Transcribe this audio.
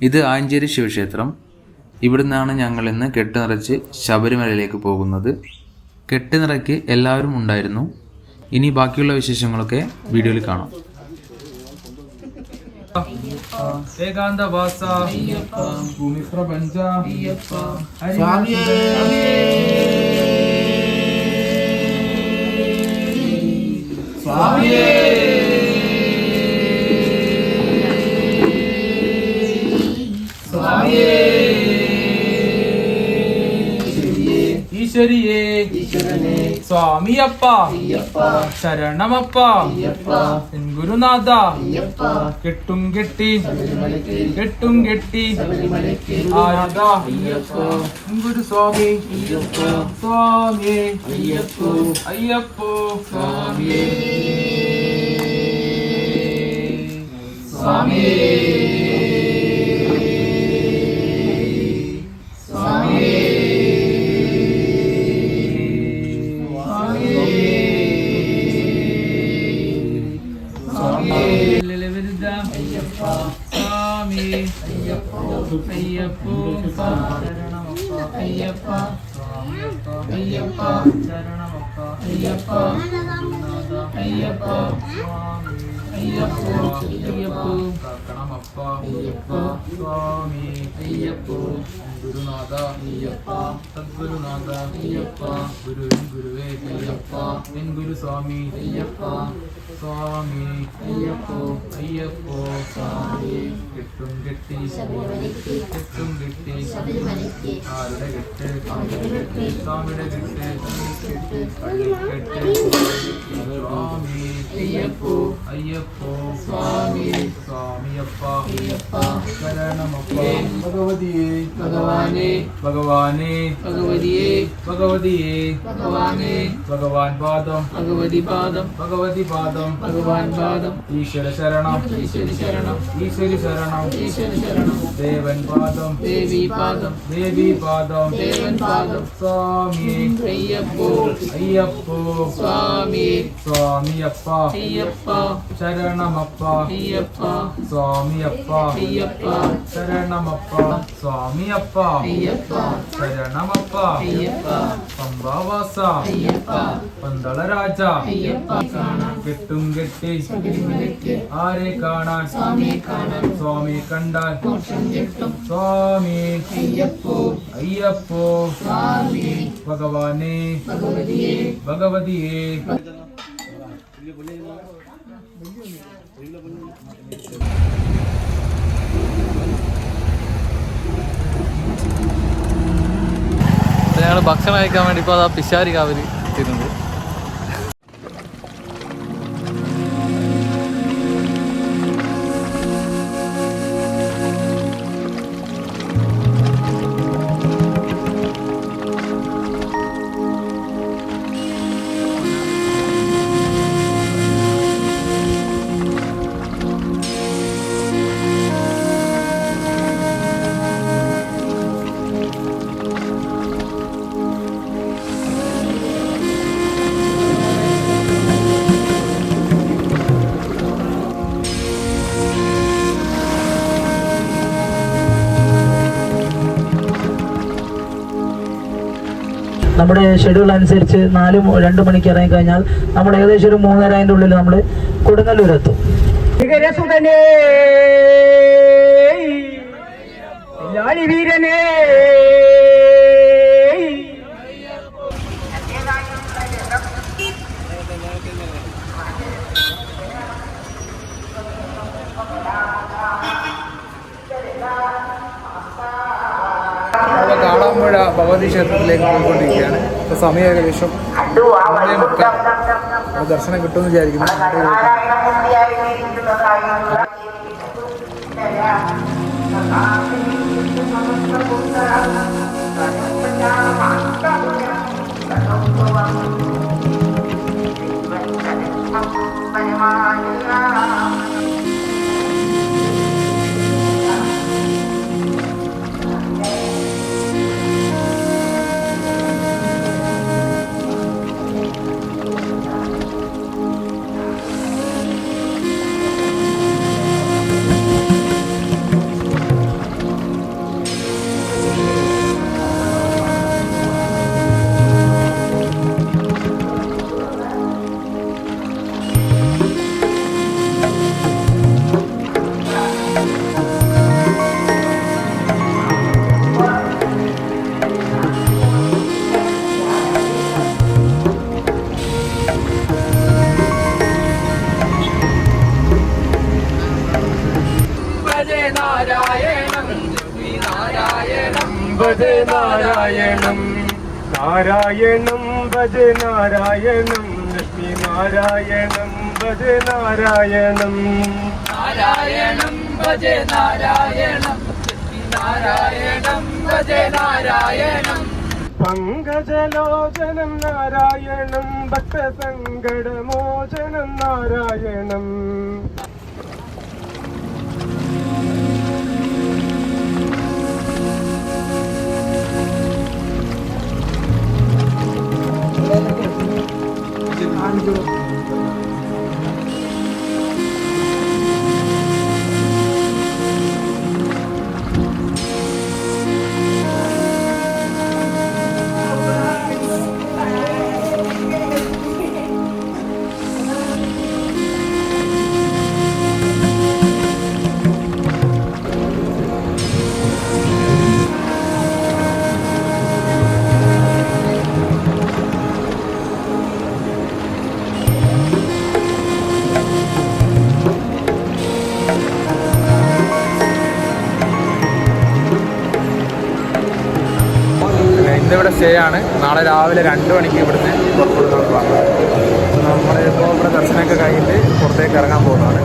ഇത് ആഞ്ചേരി ശിവക്ഷേത്രം. ഇവിടുന്നാണ് ഞങ്ങൾ ഇന്ന് കെട്ട് നിറച്ച് ശബരിമലയിലേക്ക് പോകുന്നത്. കെട്ട് നിറയ്ക്ക് എല്ലാവരും ഉണ്ടായിരുന്നു. ഇനി ബാക്കിയുള്ള വിശേഷങ്ങളൊക്കെ വീഡിയോയിൽ കാണാം. ഏകാന്തവാസ ഭൂമിപ്രപഞ്ച സ്വാമിയേ സ്വാമിയേ ഈശ്വരിയേ സ്വാമിയപ്പ ശരണമപ്പ ഗുരുനാഥ കെട്ടും കെട്ടി ആരാ ഗുരുസ്വാമി സ്വാമി അയ്യപ്പോ സ്വാമിയേ സ്വാമിയേ അയ്യപ്പോ ശരണമപ്പ അയ്യപ്പ അയ്യപ്പ ശരണമപ്പ അയ്യപ്പ അയ്യപ്പ അയ്യപ്പോ അയ്യപ്പോ കണമപ്പ അയ്യപ്പ സ്വാമി അയ്യപ്പോ ഗുരുനാഥ അയ്യപ്പ സദ്ഗുരുനാഥ അയ്യപ്പ ഗുരുവേ അയ്യപ്പ എൻ ഗുരുസ്വാമി അയ്യപ്പ സ്വാമി അയ്യപ്പോ അയ്യപ്പോ സ്വാമി കെട്ടും കെട്ടി ആരുടെ കെട്ട് സ്വാമിയുടെ കെട്ട് കെട്ട് സ്വാമി അയ്യപ്പോ അയ്യപ്പോ സ്വാമി സ്വാമിയപ്പ അയ്യപ്പ ശരണമപ്പ ഭഗവതിയേ ഭഗവാനേ ഭഗവാനേ ഭഗവതിയേ ഭഗവതിയേ ഭഗവാനേ ഭഗവാൻ പാദം ഭഗവതി പാദം ഭഗവതി പാദം ഭഗവാൻ പാദം ഈശ്വര ശരണം ഈശ്വരി ശരണം ഈശ്വരി ശരണം ഈശ്വരി ശരണം ദേവൻ പാദം ദേവി പാദം ദേവി പാദം ദേവൻ പാദം സ്വാമി അയ്യപ്പോ അയ്യപ്പോ സ്വാമി സ്വാമിയപ്പ അയ്യപ്പ ശരണമപ്പ അയ്യപ്പ സ്വാമിയപ്പ അയ്യപ്പ ശരണമപ്പ സ്വാമിയപ്പ അയ്യപ്പ ശരണമപ്പ അയ്യപ്പ പമ്പാവാസ അയ്യപ്പ പന്തളരാജ അയ്യപ്പ കെട്ടും കെട്ടി ആരെ കാണാൻ സ്വാമിയെ കാണാൻ സ്വാമി കണ്ടാൽ സ്വാമി അയ്യപ്പോ അയ്യപ്പോ സ്വാമി ഭഗവാനേ ഭഗവതിയേ ഭഗവതിയേ ഞങ്ങൾ ഭക്ഷണം കഴിക്കാൻ വേണ്ടി ഇപ്പോൾ അതാ പിശാരി കാവല് എത്തിയിട്ടുണ്ട്. നമ്മുടെ ഷെഡ്യൂൾ അനുസരിച്ച് 2 മണിക്ക് ഇറങ്ങിക്കഴിഞ്ഞാൽ നമ്മൾ ഏകദേശം ഒരു 3:30 ഉള്ളിൽ നമ്മൾ കൊടുങ്ങല്ലൂരെത്തും. വീരനെ കാളാമ്പുഴ ഭഗവതി ക്ഷേത്രത്തിലേക്ക് പോയിക്കൊണ്ടിരിക്കുകയാണ്. ഇപ്പോൾ സമയം ഏകദേശം 3:30. ദർശനം കിട്ടുമെന്ന് വിചാരിക്കുന്നു. ഭജ നാരായണം നാരായണം ഭജ നാരായണം ലക്ഷ്മി നാരായണം ഭജ നാരായണം നാരായണം ഭജ നാരായണം നാരായണം ഭജ നാരായണം പങ്കജലോചനം നാരായണം ഭക്തസങ്കടമോചനം നാരായണം ഇന്നിവിടെ സ്റ്റേ ആണ്. നാളെ രാവിലെ 2 മണിക്ക് ഇവിടുന്ന് പുറപ്പെടുന്നതാണ്. നമ്മളിപ്പോൾ ഇവിടെ ദർശനമൊക്കെ കഴിഞ്ഞിട്ട് പുറത്തേക്ക് ഇറങ്ങാൻ പോകുന്നതാണ്.